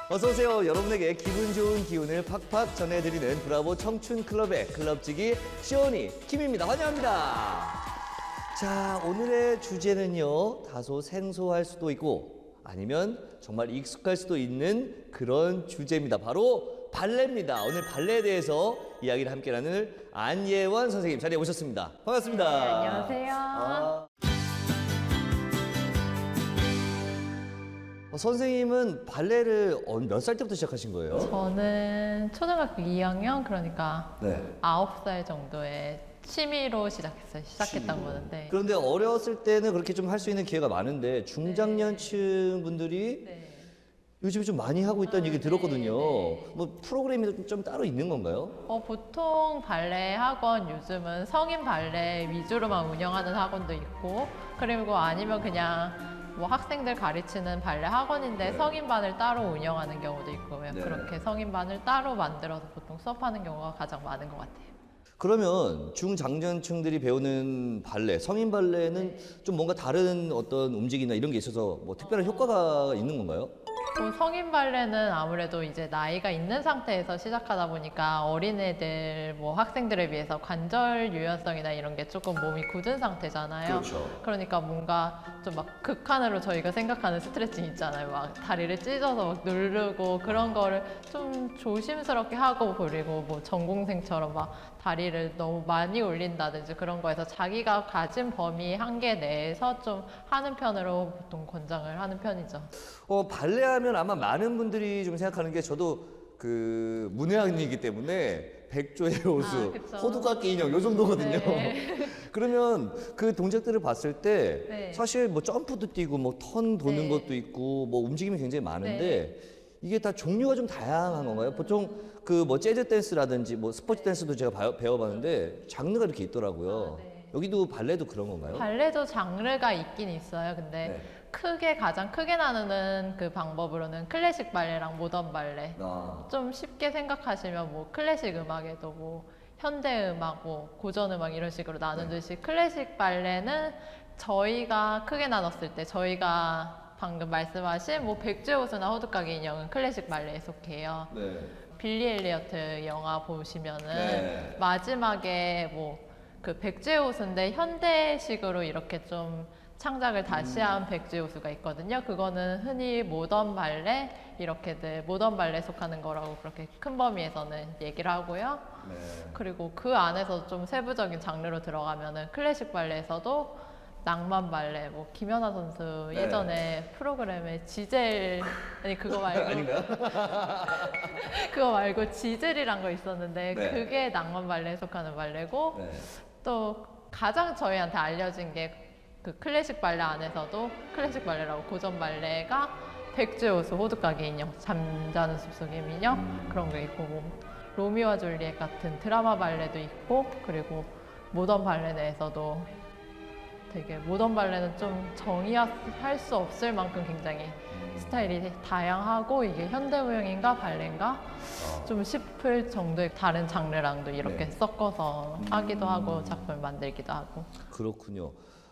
어서 오세요. 여러분에게 기분 좋은 기운을 팍팍 전해드리는 브라보 청춘 클럽의 클럽지기 시온이 김입니다. 환영합니다. 자, 오늘의 주제는요, 다소 생소할 수도 있고 아니면 정말 익숙할 수도 있는 그런 주제입니다. 바로 발레입니다. 오늘 발레에 대해서 이야기를 함께 나눌 안예원 선생님 자리에 오셨습니다. 반갑습니다. 네, 안녕하세요. 선생님은 발레를 몇 살 때부터 시작하신 거예요? 저는 초등학교 2학년, 그러니까 네. 9살 정도에 취미로 시작했던 거는데. 그런데 어렸을 때는 그렇게 좀 할 수 있는 기회가 많은데 중장년층 분들이 네. 요즘에 좀 많이 하고 있다는 얘기 들었거든요. 네. 뭐 프로그램이 좀 따로 있는 건가요? 보통 발레 학원 요즘은 성인 발레 위주로만 운영하는 학원도 있고, 그리고 아니면 그냥 뭐 학생들 가르치는 발레 학원인데 네. 성인반을 따로 운영하는 경우도 있고요. 네. 그렇게 성인반을 따로 만들어서 보통 수업하는 경우가 가장 많은 것 같아요. 그러면 중장년층들이 배우는 발레, 성인 발레는 좀 뭔가 다른 어떤 움직임이나 이런 게 있어서 뭐 특별한 효과가 있는 건가요? 성인 발레는 아무래도 이제 나이가 있는 상태에서 시작하다 보니까 어린애들, 뭐 학생들에 비해서 관절 유연성이나 이런 게 조금 몸이 굳은 상태잖아요. 그렇죠. 그러니까 뭔가 좀 막 극한으로 저희가 생각하는 스트레칭 있잖아요. 막 다리를 찢어서 막 누르고 그런 거를 좀 조심스럽게 하고, 그리고 뭐 전공생처럼 막 다리를 너무 많이 올린다든지 그런 거에서 자기가 가진 범위 한계 내에서 좀 하는 편으로 보통 권장을 하는 편이죠. 발레 하면 아마 많은 분들이 좀 생각하는 게, 저도 그 문외한이기 때문에 백조의 호수, 그쵸. 호두깎이 인형 요 정도거든요. 네. 그러면 그 동작들을 봤을 때 네. 사실 뭐 점프도 뛰고 뭐 턴 도는 네. 것도 있고 뭐 움직임이 굉장히 많은데 이게 다 종류가 좀 다양한 건가요? 보통 그 뭐 재즈 댄스라든지 뭐 스포츠 댄스도 제가 배워봤는데 장르가 이렇게 있더라고요. 여기도 발레도 그런 건가요? 발레도 장르가 있긴 있어요. 근데 네. 가장 크게 나누는 그 방법으로는 클래식 발레랑 모던 발레. 좀 쉽게 생각하시면 뭐 클래식 음악에도 뭐 현대 음악, 뭐 고전 음악 이런 식으로 나누듯이 클래식 발레는 저희가 크게 나눴을 때 저희가 방금 말씀하신 뭐 백조의 호수나 호두까기 인형은 클래식 발레에 속해요. 네. 빌리 엘리어트 영화 보시면은 네. 마지막에 뭐 그 백조의 호수인데 현대식으로 이렇게 좀 창작을 다시 한 백조의 호수가 있거든요. 그거는 흔히 모던 발레, 이렇게들 모던 발레에 속하는 거라고 그렇게 큰 범위에서는 얘기를 하고요. 네. 그리고 그 안에서 좀 세부적인 장르로 들어가면은 클래식 발레에서도 낭만 발레, 뭐 김연아 선수 네. 예전에 프로그램에 지젤, 아니 그거 말고 아닌가요? 그거 말고 지젤이란 거 있었는데 네. 그게 낭만 발레에 속하는 발레고, 네. 또 가장 저희한테 알려진 게 그 클래식 발레 안에서도 클래식 발레라고 고전 발레가 백조의 호수, 호두까기 인형, 잠자는 숲속의 미녀 그런 게 있고, 뭐 로미오와 줄리엣 같은 드라마 발레도 있고, 그리고 모던 발레 내에서도 되게 모던 발레는 좀 정의할 수 없을 만큼 굉장히 스타일이 다양하고, 이게 현대무용인가 발레인가 좀 싶을 정도의 다른 장르랑도 이렇게 네. 섞어서 하기도 하고 작품을 만들기도 하고. 그렇군요.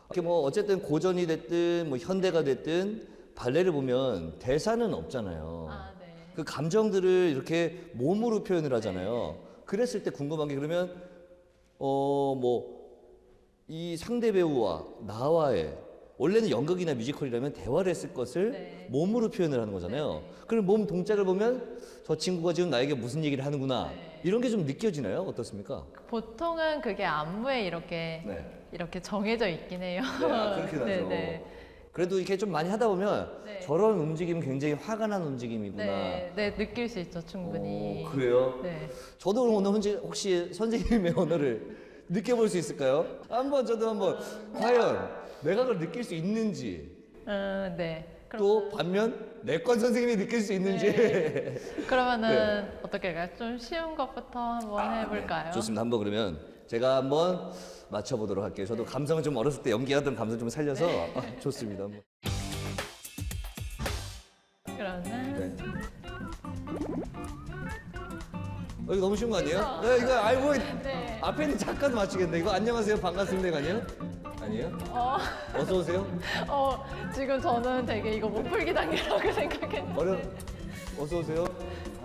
이렇게 뭐 어쨌든 고전이 됐든 뭐 현대가 됐든 발레를 보면 대사는 없잖아요. 네. 그 감정들을 이렇게 몸으로 표현을 하잖아요. 그랬을 때 궁금한 게, 그러면 뭐 이 상대 배우와 나와의, 원래는 연극이나 뮤지컬이라면 대화를 했을 것을 몸으로 표현을 하는 거잖아요. 그럼 몸 동작을 보면 저 친구가 지금 나에게 무슨 얘기를 하는구나, 이런 게 좀 느껴지나요? 어떻습니까? 보통은 그게 안무에 이렇게 정해져 있긴 해요. 그렇게 나죠. 네네. 그래도 이렇게 좀 많이 하다 보면 저런 움직임은 굉장히 화가 난 움직임이구나. 네, 느낄 수 있죠, 충분히. 그래요? 네. 저도 오늘 혹시 선생님의 언어를 느껴볼 수 있을까요? 저도 한번 과연 내가 그걸 느낄 수 있는지, 네. 또 반면 내과 선생님이 느낄 수 있는지. 그러면은 어떻게 할까요? 좀 쉬운 것부터 한번 해볼까요? 좋습니다. 한번 그러면 제가 한번 맞춰보도록 할게요. 저도 감성을 좀 어렸을 때 연기하던 감성 좀 살려서 좋습니다. 한번. 그러면 이거 너무 쉬운 거 아니에요? 네, 이거 알고 네. 앞에 있는 작가도 맞추겠네. 이거 안녕하세요, 반갑습니다, 이거 아니에요? 아니에요? 어서 오세요. 지금 저는 되게 이거 못 풀기 단계라고 생각했는데. 어서 오세요.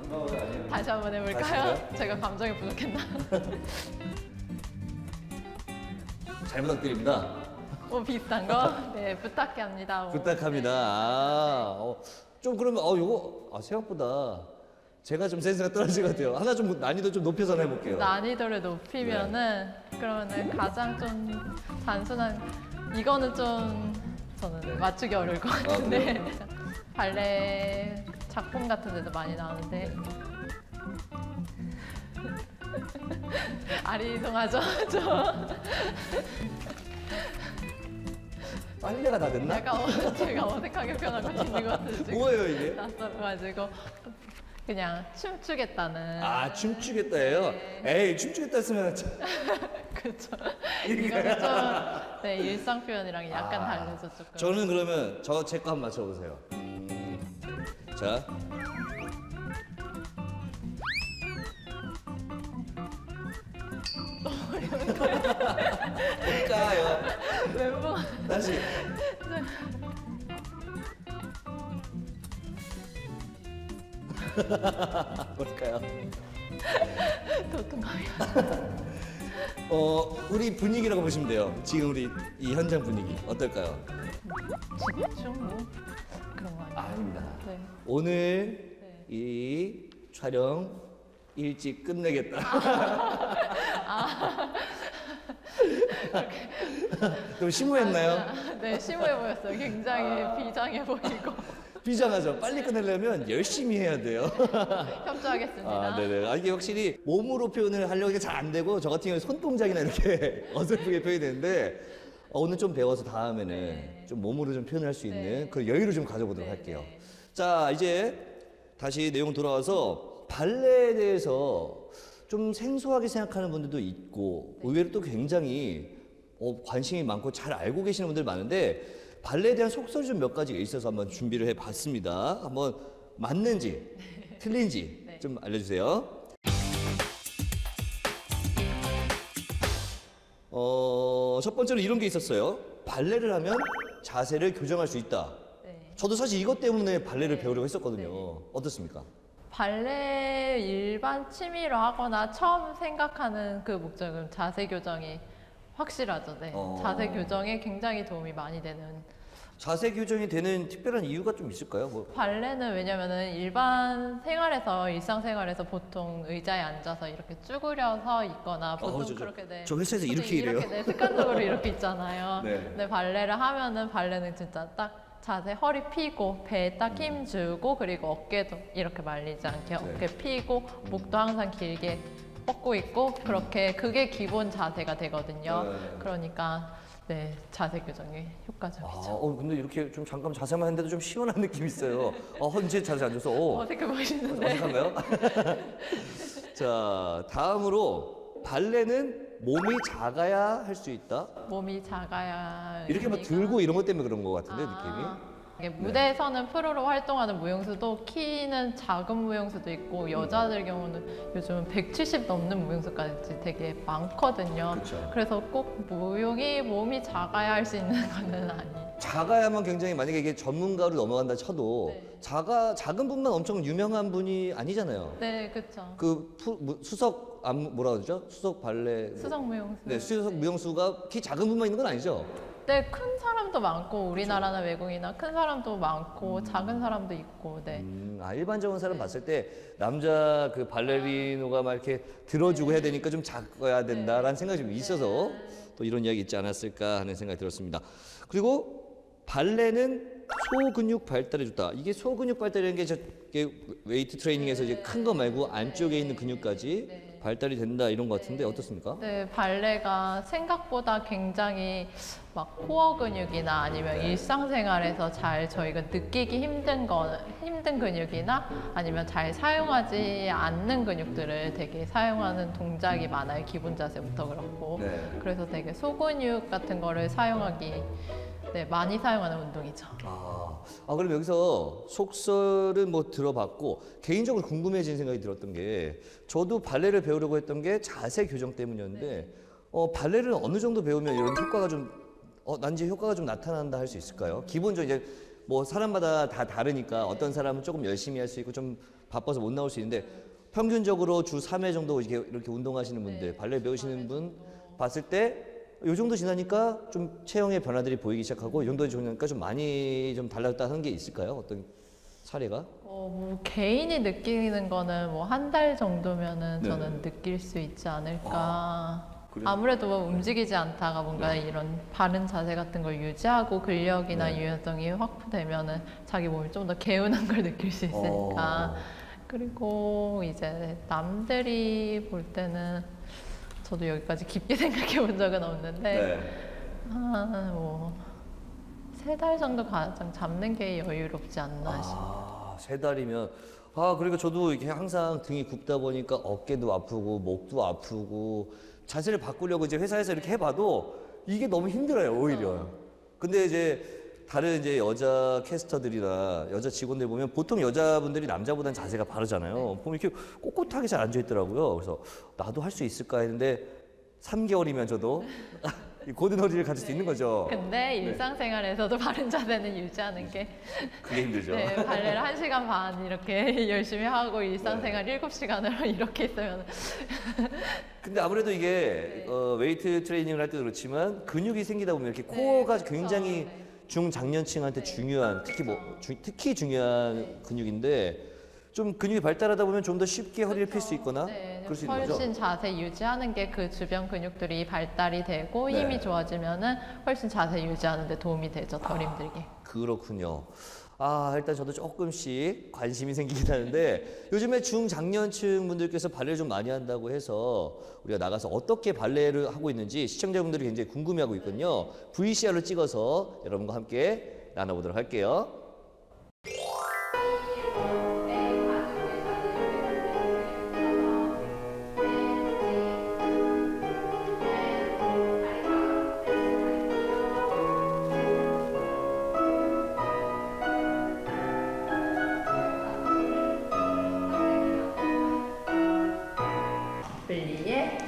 반가워요. 아니요. 다시 한번 해볼까요? 다시요? 제가 감정이 부족했나? 잘 부탁드립니다. 뭐 비슷한 거? 네, 부탁해 합니다. 뭐. 부탁합니다. 좀 그러면 요거 생각보다 제가 좀 센스가 떨어질 것 같아요. 하나 좀 난이도 좀 높여서 하나 해볼게요. 난이도를 높이면은 그러면은 가장 좀 단순한 이거는 좀 저는 맞추기 어려울 것 같은데 발레 작품 같은 데도 많이 나오는데 아리송하죠? 좀 빨래가 다 됐나? 약간 제가 어색하게 표현하고 있는 것 같아요. 지금. 뭐예요 이게? 낯설어가지고 그냥 춤추겠다는. 춤추겠다예요? 에이 춤추겠다 했으면 그렇죠. 이거는 좀 네, 일상 표현이랑 약간 다르죠 조금. 저는 그러면 제 거 한번 맞춰보세요. 자. 뭘까요? 멘붕. 다시. 뭘까요? 도통하면. 우리 분위기라고 보시면 돼요. 지금 우리 이 현장 분위기 어떨까요? 집중 뭐 그런 거 아니에요? 아닙니다. 네. 오늘 네. 이 촬영 일찍 끝내겠다. 좀 심오했나요? 네, 심오해 보였어요. 굉장히 비장해 보이고. 비장하죠. 빨리 끝내려면 열심히 해야 돼요. 협조하겠습니다. 네네. 이게 확실히 몸으로 표현을 하려고 잘 안 되고 저 같은 경우는 손동작이나 이렇게 어설프게 표현이 되는데 오늘 좀 배워서 다음에는 좀 몸으로 좀 표현할 수 있는 그런 여유를 좀 가져보도록 할게요. 자, 이제 다시 내용 돌아와서 발레에 대해서 좀 생소하게 생각하는 분들도 있고 의외로 또 굉장히 관심이 많고 잘 알고 계시는 분들 많은데 발레에 대한 속설이 좀 몇 가지가 있어서 한번 준비를 해봤습니다. 한번 맞는지 틀린지 좀 알려주세요. 첫 번째로 이런 게 있었어요. 발레를 하면 자세를 교정할 수 있다. 네. 저도 사실 이것 때문에 발레를 배우려고 했었거든요. 어떻습니까? 발레 일반 취미로 하거나 처음 생각하는 그 목적은 자세 교정이 확실하죠. 네. 자세 교정에 굉장히 도움이 많이 되는. 자세 교정이 되는 특별한 이유가 좀 있을까요? 뭐. 발레는 왜냐면은 일반 생활에서 일상생활에서 보통 의자에 앉아서 이렇게 쭈그려서 있거나 보통 그렇게 네. 저 회사에서 보통 이렇게 일해요. 네, 습관적으로 이렇게 있잖아요. 네. 근데 발레를 하면은 발레는 진짜 딱 자세 허리 펴고 배에 딱 힘 주고 그리고 어깨도 이렇게 말리지 않게 어깨 펴고 목도 항상 길게 뻗고 있고 그렇게 그게 기본 자세가 되거든요. 그러니까 네, 자세 교정이 효과적이죠. 근데 이렇게 좀 잠깐 자세만 했는데도 좀 시원한 느낌이 있어요. 언제 자세 앉아서 어색해 보이시는데. 어색한가요? 자, 다음으로 발레는 몸이 작아야 할 수 있다. 몸이 작아야 이렇게 막 들고 이런 것 때문에 그런 것 같은데 느낌이. 이게 무대에서는 프로로 활동하는 무용수도 키는 작은 무용수도 있고 여자들 경우는 요즘은 170 넘는 무용수까지 되게 많거든요. 그쵸. 그래서 꼭 무용이 몸이 작아야 할 수 있는 건 아니에요. 작아야만 굉장히 만약에 이게 전문가로 넘어간다 쳐도 작은 분만 엄청 유명한 분이 아니잖아요. 네, 그렇죠. 수석 뭐라 그러죠? 수석 발레. 수석 무용수. 네, 수석 무용수가 키 작은 분만 있는 건 아니죠? 네, 큰 사람도 많고 우리나라나 외국이나 큰 사람도 많고 작은 사람도 있고. 네. 일반적인 사람 봤을 때 남자 그 발레리노가 막 이렇게 들어주고 해야 되니까 좀 작아야 된다라는 생각이 좀 있어서 또 이런 이야기 있지 않았을까 하는 생각이 들었습니다. 그리고 발레는 소근육 발달에 좋다. 이게 소근육 발달이라는 게 이게 웨이트 트레이닝에서 이제 큰 거 말고 안쪽에 있는 근육까지 발달이 된다 이런 것 같은데 어떻습니까? 네, 발레가 생각보다 굉장히 막 코어 근육이나 아니면 일상생활에서 잘 저희가 느끼기 힘든 근육이나 아니면 잘 사용하지 않는 근육들을 되게 사용하는 동작이 많아요. 기본 자세부터 그렇고. 그래서 되게 소근육 같은 거를 사용하기 많이 사용하는 운동이죠. 그럼 여기서 속설은 뭐 들어봤고 개인적으로 궁금해진 생각이 들었던 게 저도 발레를 배우려고 했던 게 자세 교정 때문이었는데 발레를 어느 정도 배우면 이런 효과가 좀 난지 효과가 좀 나타난다 할 수 있을까요? 기본적으로 이제 뭐 사람마다 다 다르니까 어떤 사람은 조금 열심히 할 수 있고 좀 바빠서 못 나올 수 있는데 평균적으로 주 3회 정도 이렇게 운동하시는 분들, 발레 배우시는 분 봤을 때 이 정도 지나니까 좀 체형의 변화들이 보이기 시작하고 이 정도 지나니까 좀 많이 좀 달라졌다 하는 게 있을까요? 어떤 사례가? 뭐 개인이 느끼는 거는 뭐 한 달 정도면은 네. 저는 느낄 수 있지 않을까. 그래요? 아무래도 뭐 움직이지 않다가 뭔가 이런 바른 자세 같은 걸 유지하고 근력이나 네. 유연성이 확보되면은 자기 몸이 좀 더 개운한 걸 느낄 수 있으니까. 그리고 이제 남들이 볼 때는 저도 여기까지 깊게 생각해 본 적은 없는데 네. 한 뭐 3달 정도 가장 잡는 게 여유롭지 않나 싶어요. 3달이면 그러니까 저도 이렇게 항상 등이 굽다 보니까 어깨도 아프고 목도 아프고 자세를 바꾸려고 이제 회사에서 이렇게 해봐도 이게 너무 힘들어요, 오히려. 근데 이제 다른 이제 여자 캐스터들이나 여자 직원들 보면 보통 여자분들이 남자보다는 자세가 바르잖아요. 보면 이렇게 꼿꼿하게 잘 앉아 있더라고요. 그래서 나도 할 수 있을까 했는데 3개월이면 저도 이 고든 허리를 가질 수 있는 거죠. 근데 일상생활에서도 바른 자세는 유지하는 게 그게 힘들죠. 네, 발레를 1시간 반 이렇게 열심히 하고 일상생활 7시간으로 이렇게 있으면 근데 아무래도 이게 웨이트 트레이닝을 할 때도 그렇지만 근육이 생기다 보면 이렇게 코어가 굉장히 중장년층한테 중요한 특히 중요한 근육인데 좀 근육이 발달하다 보면 좀 더 쉽게 허리를 필 수 있거나 그럴 수 있는 거죠. 훨씬 자세 유지하는 게 그 주변 근육들이 발달이 되고 네. 힘이 좋아지면은 훨씬 자세 유지하는 데 도움이 되죠. 덜 힘들게. 그렇군요. 일단 저도 조금씩 관심이 생기긴 하는데 요즘에 중장년층 분들께서 발레를 좀 많이 한다고 해서 우리가 나가서 어떻게 발레를 하고 있는지 시청자분들이 굉장히 궁금해하고 있거든요. VCR로 찍어서 여러분과 함께 나눠보도록 할게요. 분리에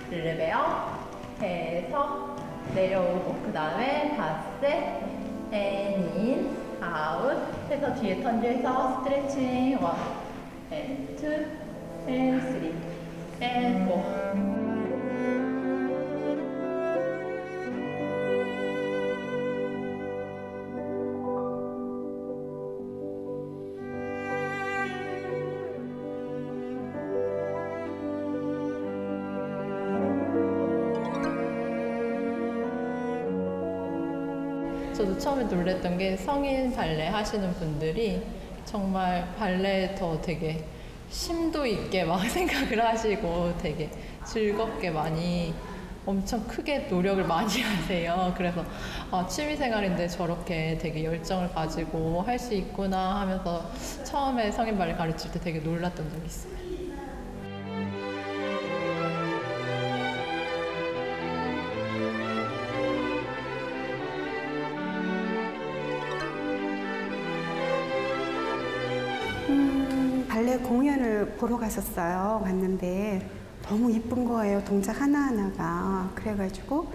르르베어 해서 내려오고 그 다음에 닷세 앤인 아웃 해서 뒤에 턴주해서 스트레칭 1 2 3 4 저도 처음에 놀랬던 게 성인 발레 하시는 분들이 정말 발레에 더 되게 심도 있게 막 생각을 하시고 되게 즐겁게 많이 엄청 크게 노력을 많이 하세요. 그래서 취미 생활인데 저렇게 되게 열정을 가지고 할 수 있구나 하면서 처음에 성인 발레 가르칠 때 되게 놀랐던 적이 있어요. 발레 공연을 보러 갔었어요. 갔는데 너무 이쁜 거예요. 동작 하나하나가. 그래가지고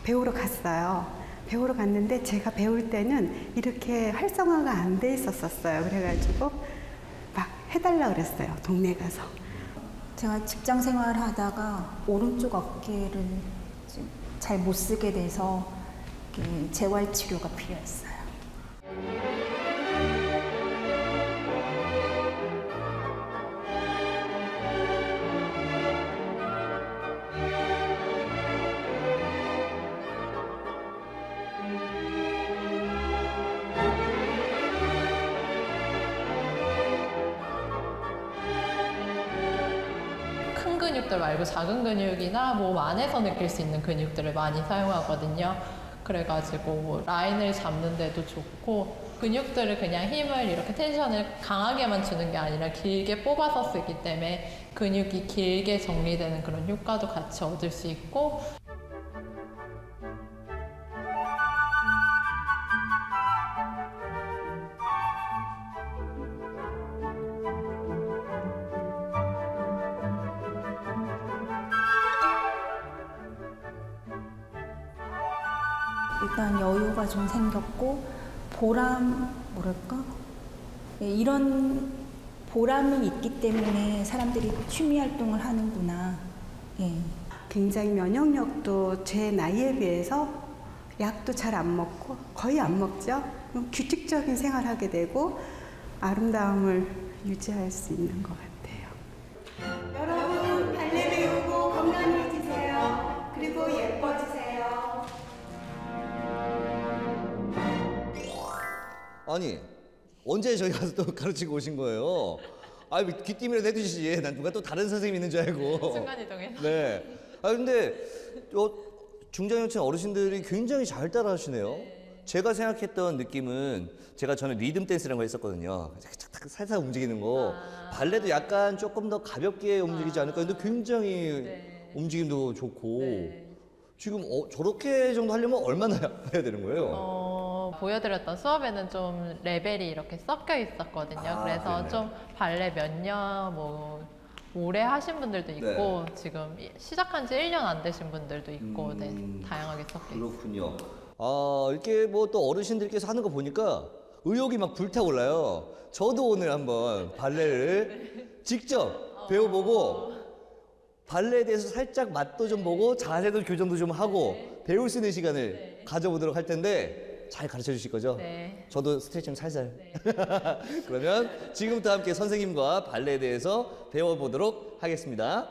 배우러 갔어요. 배우러 갔는데 제가 배울 때는 이렇게 활성화가 안 돼 있었어요. 그래가지고 막 해달라 그랬어요. 동네 가서. 제가 직장 생활 하다가 오른쪽 어깨를 잘 못 쓰게 돼서 재활 치료가 필요했어요. 큰 근육들 말고 작은 근육이나 몸 안에서 느낄 수 있는 근육들을 많이 사용하거든요. 그래가지고 뭐 라인을 잡는 데도 좋고 근육들을 그냥 힘을 이렇게 텐션을 강하게만 주는 게 아니라 길게 뽑아서 쓰기 때문에 근육이 길게 정리되는 그런 효과도 같이 얻을 수 있고 일단 여유가 좀 생겼고 뭐랄까? 네, 이런 보람이 있기 때문에 사람들이 취미 활동을 하는구나. 예. 굉장히 면역력도 제 나이에 비해서 약도 잘 안 먹고 거의 안 먹죠. 그럼 규칙적인 생활하게 되고 아름다움을 유지할 수 있는 것 같아요. 여러분 발레 배우고 건강해지세요. 그리고 예뻐지세요. 아니 언제 저희 가서 또 가르치고 오신 거예요? 아, 귀띔이라도 해주시지. 난 누가 또 다른 선생님 있는 줄 알고. 순간이동해서. 네. 아 근데 중장년층 어르신들이 굉장히 잘 따라하시네요. 제가 생각했던 느낌은 제가 전에 리듬 댄스라는 거 했었거든요. 살살 움직이는 거. 발레도 약간 조금 더 가볍게 움직이지 않을까 했는데 굉장히 움직임도 좋고. 지금 저렇게 정도 하려면 얼마나 해야 되는 거예요? 보여드렸던 수업에는 좀 레벨이 이렇게 섞여 있었거든요. 그래서 네네. 좀 발레 몇 년, 뭐 오래 하신 분들도 있고 지금 시작한 지 1년 안 되신 분들도 있고 네, 다양하게 섞여 있어요. 그렇군요. 아, 이렇게 뭐 또 어르신들께서 하는 거 보니까 의욕이 막 불타올라요. 저도 오늘 한번 발레를 직접 배워보고 발레에 대해서 살짝 맛도 좀 보고 자세도 교정도 좀 하고 배울 수 있는 시간을 가져보도록 할 텐데 잘 가르쳐 주실 거죠? 네. 저도 스트레칭 살살. 그러면 지금부터 함께 선생님과 발레에 대해서 배워보도록 하겠습니다.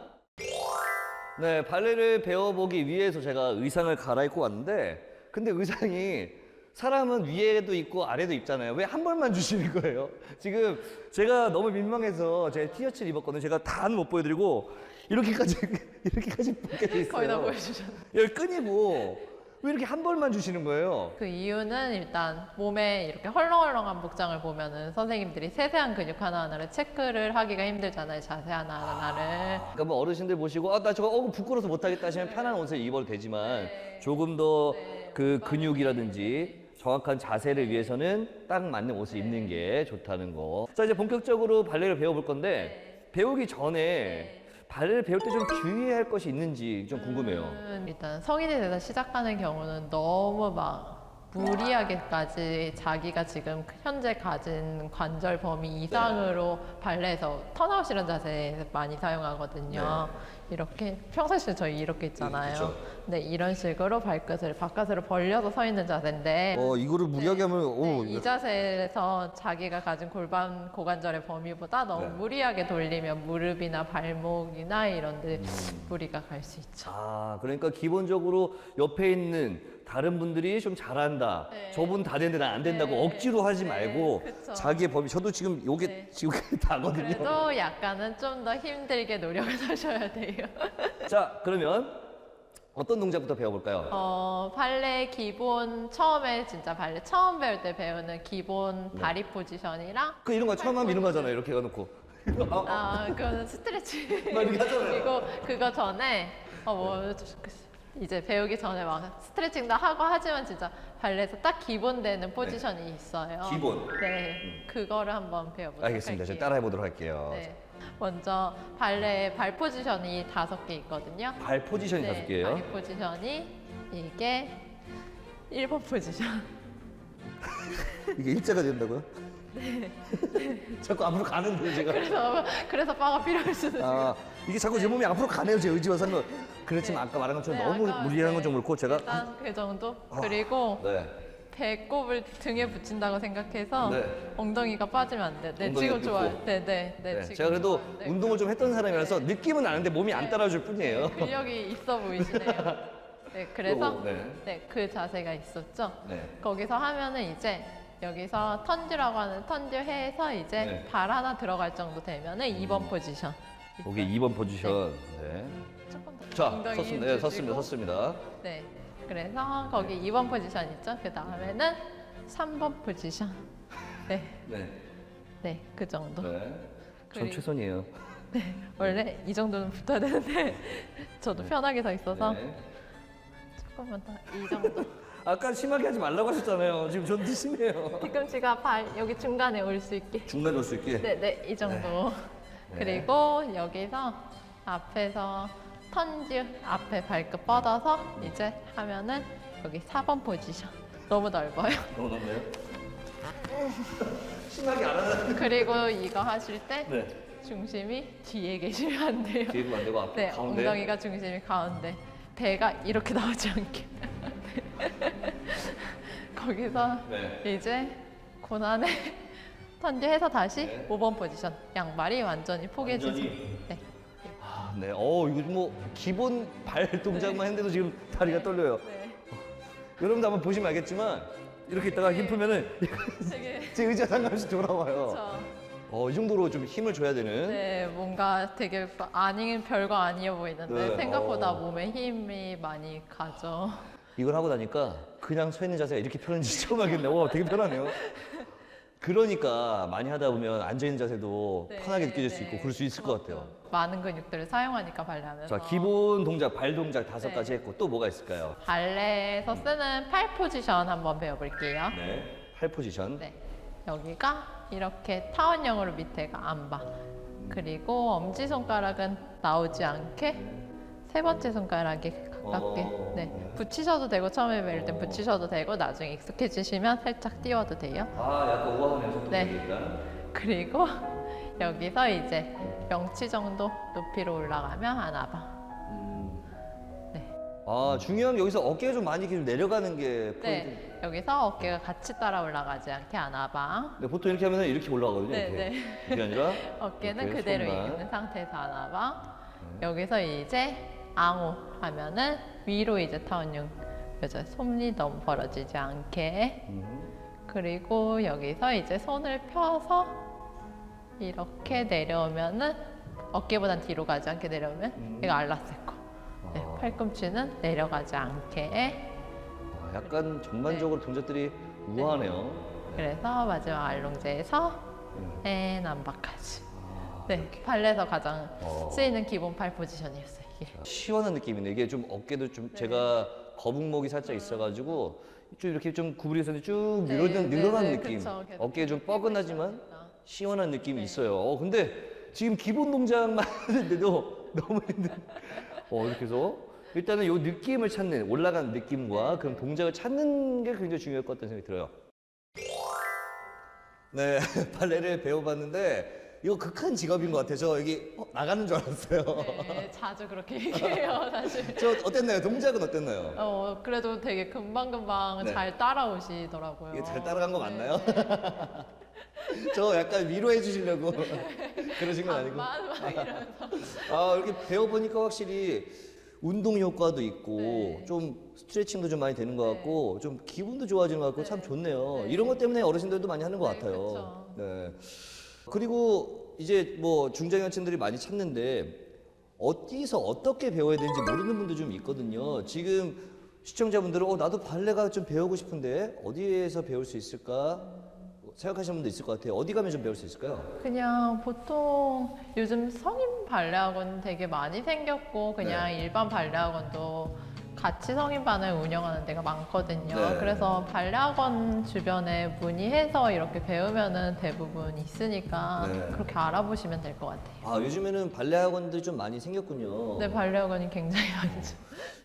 네, 발레를 배워보기 위해서 제가 의상을 갈아입고 왔는데 근데 의상이 사람은 위에도 있고 아래도 입잖아요. 왜 한 벌만 주시는 거예요? 지금 제가 너무 민망해서 제가 티셔츠를 입었거든요. 제가 다는 못 보여드리고 이렇게까지 벗게 돼 있어요. 거의 다 보여주셨네요. 여기 끈이고 왜 이렇게 한 벌만 주시는 거예요? 그 이유는 일단 몸에 이렇게 헐렁헐렁한 복장을 보면은 선생님들이 세세한 근육 하나하나를 체크를 하기가 힘들잖아요. 자세 하나하나를. 그러니까 뭐 어르신들 보시고 나 저거 부끄러워서 못하겠다 하시면 편한 옷을 입어도 되지만 조금 더 그 근육이라든지 정확한 자세를 위해서는 딱 맞는 옷을 입는 게 좋다는 거. 자, 이제 본격적으로 발레를 배워볼 건데 배우기 전에 발레를 배울 때 좀 주의해야 할 것이 있는지 좀 궁금해요. 일단 성인이 돼서 시작하는 경우는 너무 막 무리하게까지 자기가 지금 현재 가진 관절 범위 이상으로 발레에서 턴아웃 이런 자세 많이 사용하거든요. 이렇게 평상시에 저희 이렇게 있잖아요. 그쵸. 네, 이런 식으로 발끝을 바깥으로 벌려서 서 있는 자세인데 이거를 무리하게 하면 이 자세에서 자기가 가진 골반 고관절의 범위보다 너무 무리하게 돌리면 무릎이나 발목이나 이런 데 무리가 갈 수 있죠. 아, 그러니까 기본적으로 옆에 있는 다른 분들이 좀 잘한다. 저분 다 되는데 난 안 된다고 억지로 하지 말고 그쵸. 자기의 범위. 저도 지금 요게 지금 다거든요. 그래도 약간은 좀 더 힘들게 노력을 하셔야 돼요. 자, 그러면 어떤 동작부터 배워볼까요? 발레 기본 처음에 진짜 발레 처음 배울 때 배우는 기본 다리 포지션이랑 그 이런 거 처음 하면 이런 거잖아요. 이렇게 해놓고. 그거는 스트레칭. 막 이렇게 하잖아요. 그리고 그거 전에 이제 배우기 전에 막 스트레칭도 하고 하지만 진짜 발레에서 딱 기본되는 포지션이 있어요. 기본. 네, 그거를 한번 배워보도록 알겠습니다. 제가 할게요. 따라해보도록 할게요. 네. 먼저 발레 발 포지션이 5개 있거든요. 발 포지션이 네, 5개예요. 다리 포지션이 이게 1번 포지션. 이게 일자가 된다고요? 네. 자꾸 앞으로 가는데 제가. 그래서 바가 필요할 수도 있어요. 이게 자꾸 제 몸이 앞으로 가네요. 제 의지와 상관. 그렇지만 아까 말한 것처럼 너무 아까, 무리하는 건 좀 그렇고 제가. 일단 그 정도. 그리고 네. 배꼽을 등에 붙인다고 생각해서 네. 엉덩이가 빠지면 안 돼. 네, 엉덩이가 지금 좋아요. 붙고. 네, 네. 지금 제가 그래도 좋아요. 네. 운동을 좀 했던 사람이라서 느낌은 아는데 몸이 안 따라줄 뿐이에요. 근력이 있어 보이시네요. 네, 그래서 네. 그 자세가 있었죠. 네. 거기서 하면은 이제 여기서 턴듀라고 하는 턴듀 해서 이제 네. 발 하나 들어갈 정도 되면은 2번 포지션. 거기 2번 포지션. 네. 조금 더 자, 엉덩이 섰습니다. 네, 힘주시고. 섰습니다. 네. 그래서 거기 2번 포지션 있죠. 그 다음에는 3번 포지션. 네. 네. 네, 그 정도. 네. 전 그리고- 최선이에요. 원래 이 정도는 붙어야 되는데 저도 편하게 서 있어서 네. 조금만 더 이 정도. 아까 심하게 하지 말라고 하셨잖아요. 지금 저도 심해요. 뒤꿈치가 발 여기 중간에 올 수 있게. 중간 올 수 있게. 네, 이 정도. 네. 그리고 여기서 앞에서 턴즈 앞에 발끝 뻗어서 이제 하면은 여기 4번 포지션. 너무 넓어요. 너무 넓네요. 심하게 안 하는. 그리고 이거 하실 때 네. 중심이 뒤에 계시면 안 돼요. 뒤에도 안 되고 앞 네, 가운데. 엉덩이가 중심이 가운데, 배가 이렇게 나오지 않게. 거기서 네. 이제 고난에 턴지해서 다시 네. 5번 포지션. 양발이 완전히 포개지지. 완전히? 네. 아, 네. 이거 뭐 기본 발 동작만 했는데도 지금 다리가 떨려요. 네. 여러분도 한번 보시면 알겠지만 이렇게 있다가 힘 풀면은 되게 제 의자 상관없이 돌아와요. 저, 이 정도로 좀 힘을 줘야 되는. 네, 뭔가 되게 아닌 별거 아니어 보이는데 네. 생각보다 몸에 힘이 많이 가죠. 이걸 하고 나니까 그냥 서 있는 자세가 이렇게 편한지 처음 알겠네. 와, 되게 편하네요. 그러니까 많이 하다 보면 앉아 있는 자세도 네, 편하게 느껴질 수 네. 있고 그럴 수 있을 것 같아요. 많은 근육들을 사용하니까 발레하면서. 자, 기본 동작, 발 동작 5가지 네. 했고 또 뭐가 있을까요? 발레에서 쓰는 팔 포지션 한번 배워볼게요. 네. 팔 포지션. 네. 여기가 이렇게 타원형으로 밑에가 안 봐. 그리고 엄지손가락은 나오지 않게 세 번째 손가락이 가깝게. 네. 붙이셔도 되고 처음에 배울 땐 붙이셔도 되고 나중에 익숙해지시면 살짝 띄워도 돼요. 아, 약간 우아하네요. 네. 속도가. 그리고 여기서 이제 명치 정도 높이로 올라가면 하나봐. 네. 아, 중요한 게 여기서 어깨가 좀 많이 이렇게 내려가는 게 포인트. 네. 여기서 어깨가 같이 따라 올라가지 않게 하나봐. 네, 보통 이렇게 하면 이렇게 올라가거든요. 네, 이렇게. 네. 이게 아니라 어깨는 이렇게 그대로 손만. 있는 상태에서 하나봐. 여기서 이제 앙호 하면은 위로 이제 타원형 그죠? 손이 너무 벌어지지 않게. 그리고 여기서 이제 손을 펴서 이렇게 내려오면은 어깨보단 뒤로 가지 않게 내려오면 얘가 알라세코. 네, 팔꿈치는 내려가지 않게. 아, 약간 전반적으로 동작들이 우아하네요. 그래서 마지막 알롱제에서 앤 안바까지. 네, 발레에서 가장 쓰이는 기본 팔 포지션이었어요. 이게. 시원한 느낌이네. 이게 좀 어깨도 좀 제가 거북목이 살짝 있어가지고 좀 이렇게 좀 구부려서 쭉 네, 늘어난 네, 네, 느낌. 그쵸. 계속 어깨 좀 뻐근하지만 있으니까. 시원한 느낌이 있어요. 근데 지금 기본 동작만 하는데도 너무 힘든. 이렇게 해서 일단은 요 느낌을 찾는 올라간 느낌과 그런 동작을 찾는 게 굉장히 중요할 것 같다는 생각이 들어요. 네, 발레를 배워봤는데 이거 극한 직업인 것 같아요. 저 여기 나가는 줄 알았어요. 네, 자주 그렇게 얘기해요, 사실. 저 어땠나요? 동작은 어땠나요? 그래도 되게 금방금방 네. 잘 따라오시더라고요. 이게 잘 따라간 거 네. 맞나요? 저 약간 위로해 주시려고 그러신 건 아니고. 반반 막 이러면서. 이렇게 배워보니까 확실히 운동 효과도 있고 네. 좀 스트레칭도 좀 많이 되는 것 같고 좀 기분도 좋아지는 것 같고 참 좋네요. 이런 것 때문에 어르신들도 많이 하는 것 네, 같아요. 그쵸. 네. 그리고 이제 뭐 중장년층들이 많이 찾는데 어디서 어떻게 배워야 되는지 모르는 분도 좀 있거든요. 지금 시청자분들은 나도 발레가 좀 배우고 싶은데 어디에서 배울 수 있을까 생각하시는 분도 있을 것 같아요. 어디 가면 좀 배울 수 있을까요? 그냥 보통 요즘 성인 발레 학원 되게 많이 생겼고 그냥 네. 일반 발레 학원도 같이 성인반을 운영하는 데가 많거든요. 네. 그래서 발레 학원 주변에 문의해서 이렇게 배우면은 대부분 있으니까 네. 그렇게 알아보시면 될 것 같아요. 요즘에는 발레 학원들이 좀 많이 생겼군요. 네, 발레 학원이 굉장히 많죠.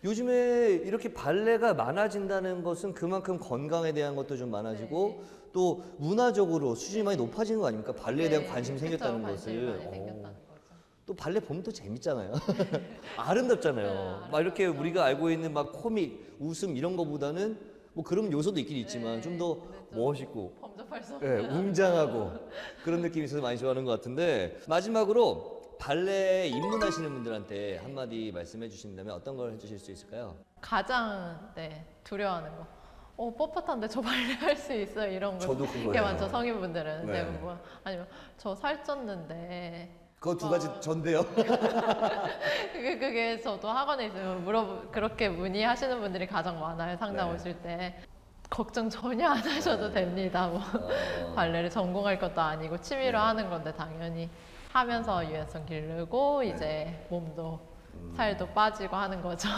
요즘에 이렇게 발레가 많아진다는 것은 그만큼 건강에 대한 것도 좀 많아지고 또 문화적으로 수준이 많이 높아지는 거 아닙니까? 발레에 대한 관심이 생겼다는 그쵸, 관심이 것을. 많이 생겼다는 거죠. 또 발레 보면 또 재밌잖아요. 아름답잖아요. 막 이렇게 우리가 알고 있는 막 코믹, 웃음 이런 거보다는 뭐 그런 요소도 있긴 있지만 좀 더 멋있고 범접할 수 네, 없는. 웅장하고 그런 느낌이 있어서 많이 좋아하는 것 같은데 마지막으로 발레에 입문하시는 분들한테 한마디 말씀해 주신다면 어떤 걸 해주실 수 있을까요? 가장 두려워하는 거. 뻣뻣한데 저 발레 할 수 있어요 이런 거. 저도 그거예요. 그게 많죠 성인분들은 네. 대부분. 아니면 저 살쪘는데. 그거 두 가지 전데요. 그게 저도 학원에 있으면 그렇게 문의하시는 분들이 가장 많아요 상담 네. 오실 때. 걱정 전혀 안 하셔도 됩니다. 뭐 발레를 전공할 것도 아니고 취미로 하는 건데 당연히 하면서 유연성 기르고 이제 몸도 살도 빠지고 하는 거죠.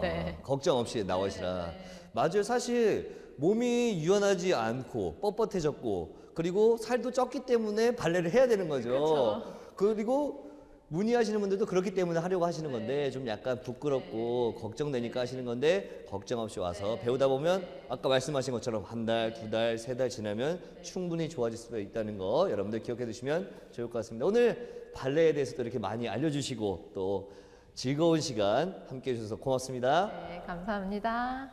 네. 걱정 없이 나오시라. 네. 맞아요. 사실 몸이 유연하지 않고 뻣뻣해졌고 그리고 살도 쪘기 때문에 발레를 해야 되는 거죠. 그쵸. 그리고 문의하시는 분들도 그렇기 때문에 하려고 하시는 건데 좀 약간 부끄럽고 걱정되니까 하시는 건데 걱정 없이 와서 배우다 보면 아까 말씀하신 것처럼 한 달, 두 달, 세 달 지나면 충분히 좋아질 수가 있다는 거 여러분들 기억해 두시면 좋을 것 같습니다. 오늘 발레에 대해서도 이렇게 많이 알려주시고 또 즐거운 시간 함께 해주셔서 고맙습니다. 네, 감사합니다.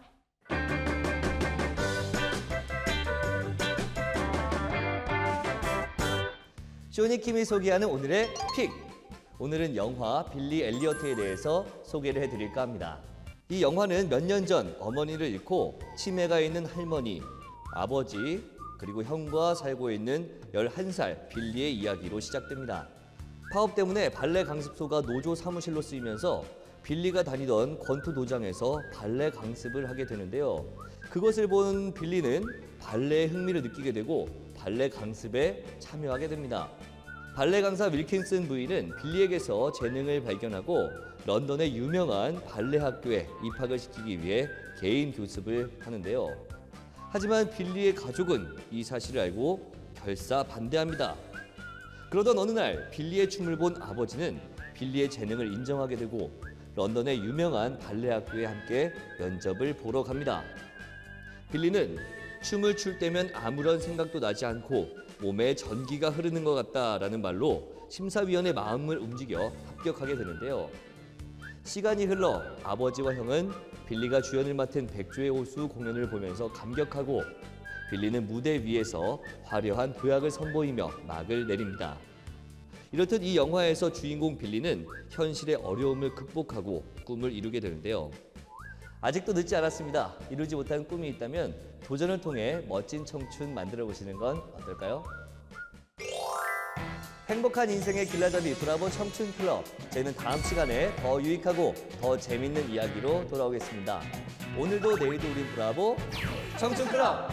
쇼니 킴이 소개하는 오늘의 픽. 오늘은 영화 빌리 엘리어트에 대해서 소개를 해드릴까 합니다. 이 영화는 몇 년 전 어머니를 잃고 치매가 있는 할머니, 아버지, 그리고 형과 살고 있는 11살 빌리의 이야기로 시작됩니다. 파업 때문에 발레 강습소가 노조 사무실로 쓰이면서 빌리가 다니던 권투 도장에서 발레 강습을 하게 되는데요. 그것을 본 빌리는 발레에 흥미를 느끼게 되고 발레 강습에 참여하게 됩니다. 발레 강사 윌킨슨 부인은 빌리에게서 재능을 발견하고 런던의 유명한 발레 학교에 입학을 시키기 위해 개인 교습을 하는데요. 하지만 빌리의 가족은 이 사실을 알고 결사 반대합니다. 그러던 어느 날 빌리의 춤을 본 아버지는 빌리의 재능을 인정하게 되고 런던의 유명한 발레 학교에 함께 면접을 보러 갑니다. 빌리는 춤을 출 때면 아무런 생각도 나지 않고 몸에 전기가 흐르는 것 같다라는 말로 심사위원의 마음을 움직여 합격하게 되는데요. 시간이 흘러 아버지와 형은 빌리가 주연을 맡은 백조의 호수 공연을 보면서 감격하고 빌리는 무대 위에서 화려한 도약을 선보이며 막을 내립니다. 이렇듯 이 영화에서 주인공 빌리는 현실의 어려움을 극복하고 꿈을 이루게 되는데요. 아직도 늦지 않았습니다. 이루지 못한 꿈이 있다면 도전을 통해 멋진 청춘 만들어 보시는 건 어떨까요? 행복한 인생의 길라잡이 브라보 청춘 클럽. 저희는 다음 시간에 더 유익하고 더 재밌는 이야기로 돌아오겠습니다. 오늘도 내일도 우린 브라보 청춘 클럽.